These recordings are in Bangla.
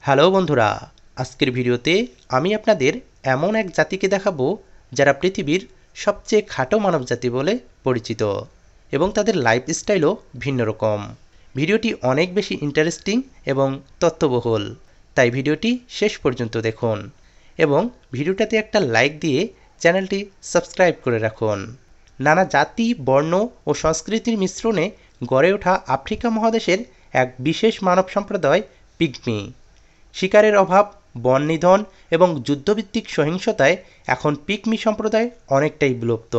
হ্যালো বন্ধুরা, আজকের ভিডিওতে আমি আপনাদের এমন এক জাতিকে দেখাবো যারা পৃথিবীর সবচেয়ে খাটো মানবজাতি বলে পরিচিত এবং তাদের লাইফস্টাইলও ভিন্ন রকম। ভিডিওটি অনেক বেশি ইন্টারেস্টিং এবং তথ্যবহুল, তাই ভিডিওটি শেষ পর্যন্ত দেখুন এবং ভিডিওটাতে একটা লাইক দিয়ে চ্যানেলটি সাবস্ক্রাইব করে রাখুন। নানা জাতি, বর্ণ ও সংস্কৃতির মিশ্রণে গড়ে ওঠা আফ্রিকা মহাদেশের এক বিশেষ মানব সম্প্রদায় পিগমি। শিকারের অভাব, বন নিধন এবং যুদ্ধভিত্তিক সহিংসতায় এখন পিগমি সম্প্রদায় অনেকটাই বিলুপ্ত।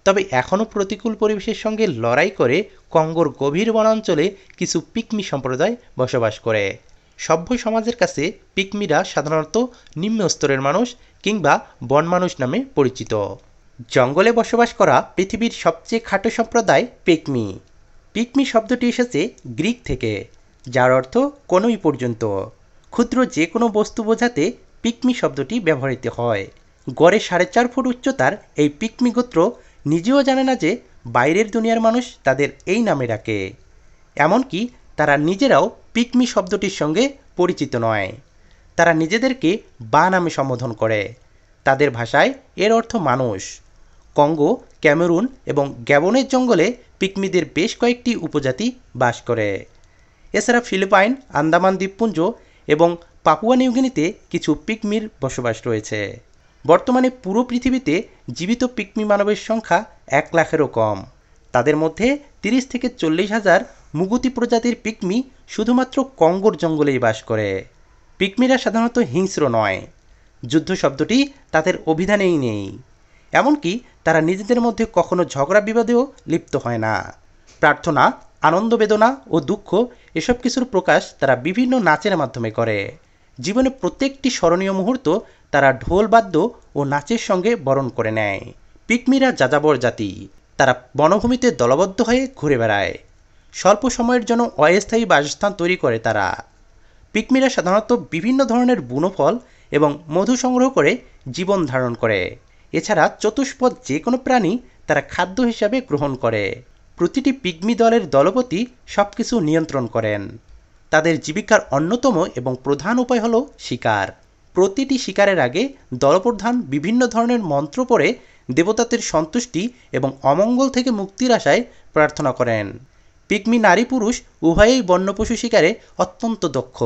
তবে এখনও প্রতিকূল পরিবেশের সঙ্গে লড়াই করে কঙ্গোর গভীর বনাঞ্চলে কিছু পিগমি সম্প্রদায় বসবাস করে। সভ্য সমাজের কাছে পিগমিরা সাধারণত নিম্ন স্তরের মানুষ কিংবা বন মানুষ নামে পরিচিত। জঙ্গলে বসবাস করা পৃথিবীর সবচেয়ে খাটো সম্প্রদায় পিগমি। পিগমি শব্দটি এসেছে গ্রিক থেকে, যার অর্থ কোনোই পর্যন্ত। ক্ষুদ্র যে কোনো বস্তু বোঝাতে পিগমি শব্দটি ব্যবহৃত হয়। গড়ে 4.5 ফুট উচ্চতার এই পিগমি গোত্র নিজেও জানে না যে বাইরের দুনিয়ার মানুষ তাদের এই নামে ডাকে। এমনকি তারা নিজেরাও পিগমি শব্দটির সঙ্গে পরিচিত নয়। তারা নিজেদেরকে বা নামে সম্বোধন করে। তাদের ভাষায় এর অর্থ মানুষ। কঙ্গো, ক্যামেরুন এবং গ্যাবনের জঙ্গলে পিগমিদের বেশ কয়েকটি উপজাতি বাস করে। এছাড়া ফিলিপাইন, আন্দামান দ্বীপপুঞ্জ এবং পাপুয়া নিউগিনিতে কিছু পিগমির বসবাস রয়েছে। বর্তমানে পুরো পৃথিবীতে জীবিত পিগমি মানবের সংখ্যা 1 লাখেরও কম। তাদের মধ্যে 30 থেকে 40 হাজার মুগুতি প্রজাতির পিগমি শুধুমাত্র কঙ্গোর জঙ্গলেই বাস করে। পিগমিরা সাধারণত হিংস্র নয়। যুদ্ধ শব্দটি তাদের অভিধানেই নেই। এমনকি তারা নিজেদের মধ্যে কখনো ঝগড়া বিবাদেও লিপ্ত হয় না। প্রার্থনা, আনন্দ, বেদনা ও দুঃখ এসব কিছুর প্রকাশ তারা বিভিন্ন নাচের মাধ্যমে করে। জীবনে প্রত্যেকটি স্মরণীয় মুহূর্ত তারা ঢোল বাদ্য ও নাচের সঙ্গে বরণ করে নেয়। পিগমিরা যাযাবর জাতি। তারা বনভূমিতে দলবদ্ধ হয়ে ঘুরে বেড়ায়। স্বল্প সময়ের জন্য অস্থায়ী বাসস্থান তৈরি করে তারা। পিগমিরা সাধারণত বিভিন্ন ধরনের বুনো ফল এবং মধু সংগ্রহ করে জীবন ধারণ করে। এছাড়া চতুষ্পদ যে কোনো প্রাণী তারা খাদ্য হিসাবে গ্রহণ করে। প্রতিটি পিগমি দলের দলপতি সবকিছু নিয়ন্ত্রণ করেন। তাদের জীবিকার অন্যতম এবং প্রধান উপায় হল শিকার। প্রতিটি শিকারের আগে দলপ্রধান বিভিন্ন ধরনের মন্ত্র পড়ে দেবতাদের সন্তুষ্টি এবং অমঙ্গল থেকে মুক্তির আশায় প্রার্থনা করেন। পিগমি নারী পুরুষ উভয়েই বন্যপশু শিকারে অত্যন্ত দক্ষ।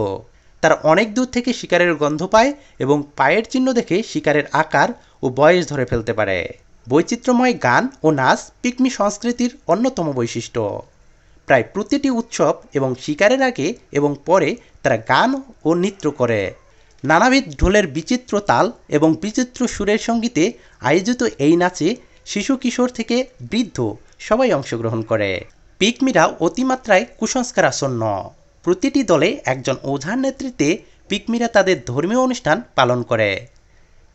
তারা অনেক দূর থেকে শিকারের গন্ধ পায় এবং পায়ের চিহ্ন দেখে শিকারের আকার ও বয়স ধরে ফেলতে পারে। বৈচিত্র্যময় গান ও নাচ পিগমি সংস্কৃতির অন্যতম বৈশিষ্ট্য। প্রায় প্রতিটি উৎসব এবং শিকারের আগে এবং পরে তারা গান ও নৃত্য করে। নানাবিধ ঢোলের বিচিত্র তাল এবং বিচিত্র সুরের সঙ্গীতে আয়োজিত এই নাচে শিশু কিশোর থেকে বৃদ্ধ সবাই অংশগ্রহণ করে। পিগমিরা অতিমাত্রায় কুসংস্কারাচ্ছন্ন। প্রতিটি দলে একজন ওঝার নেতৃত্বে পিগমিরা তাদের ধর্মীয় অনুষ্ঠান পালন করে।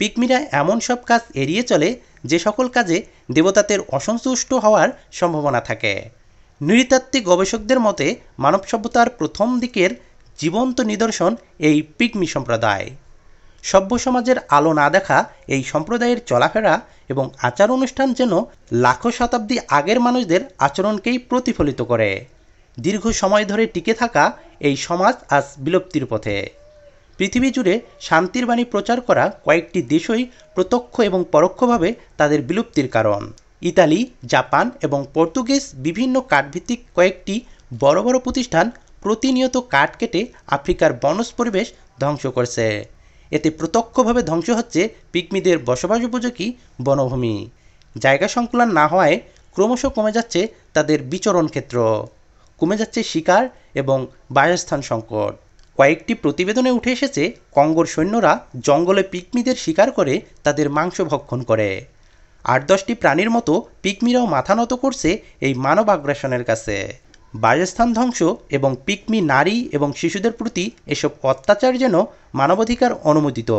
পিগমিরা এমন সব কাজ এড়িয়ে চলে যে সকল কাজে দেবতাদের অসন্তুষ্ট হওয়ার সম্ভাবনা থাকে। নৃতাত্ত্বিক গবেষকদের মতে মানব সভ্যতার প্রথম দিকের জীবন্ত নিদর্শন এই পিগমি সম্প্রদায়। সভ্য সমাজের আলো না দেখা এই সম্প্রদায়ের চলাফেরা এবং আচার অনুষ্ঠান যেন লাখো শতাব্দী আগের মানুষদের আচরণকেই প্রতিফলিত করে। দীর্ঘ সময় ধরে টিকে থাকা এই সমাজ আজ বিলুপ্তির পথে। পৃথিবী জুড়ে শান্তির বাণী প্রচার করা কয়েকটি দেশই প্রত্যক্ষ এবং পরোক্ষভাবে তাদের বিলুপ্তির কারণ। ইতালি, জাপান এবং পর্তুগিজ বিভিন্ন কাঠভিত্তিক কয়েকটি বড় বড় প্রতিষ্ঠান প্রতিনিয়ত কাঠ কেটে আফ্রিকার বনজ পরিবেশ ধ্বংস করছে। এতে প্রত্যক্ষভাবে ধ্বংস হচ্ছে পিগমিদের বসবাস উপযোগী বনভূমি। জায়গা সংকুলান না হওয়ায় ক্রমশ কমে যাচ্ছে তাদের বিচরণ ক্ষেত্র, কমে যাচ্ছে শিকার এবং বাসস্থান সংকট। কয়েকটি প্রতিবেদনে উঠে এসেছে কঙ্গোর সৈন্যরা জঙ্গলে পিগমিদের শিকার করে তাদের মাংস ভক্ষণ করে। 8-10টি প্রাণীর মতো পিগমিরাও মাথা নত করছে এই মানব আগ্রাসনের কাছে। বাসস্থান ধ্বংস এবং পিগমি নারী এবং শিশুদের প্রতি এসব অত্যাচার যেন মানবাধিকার অনুমোদিত,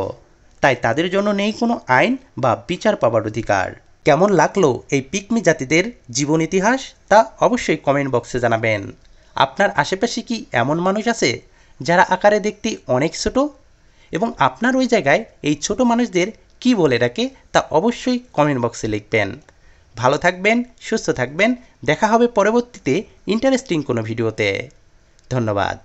তাই তাদের জন্য নেই কোনো আইন বা বিচার পাবার অধিকার। কেমন লাগলো এই পিগমি জাতিদের জীবন ইতিহাস তা অবশ্যই কমেন্ট বক্সে জানাবেন। আপনার আশেপাশে কি এমন মানুষ আছে যারা আকারে দেখতে অনেক ছোট, এবং আপনার ওই জায়গায় এই ছোট মানুষদের কি বলে ডাকে তা অবশ্যই কমেন্ট বক্সে লিখবেন। ভালো থাকবেন, সুস্থ থাকবেন। দেখা হবে পরবর্তীতে ইন্টারেস্টিং কোনো ভিডিওতে। ধন্যবাদ।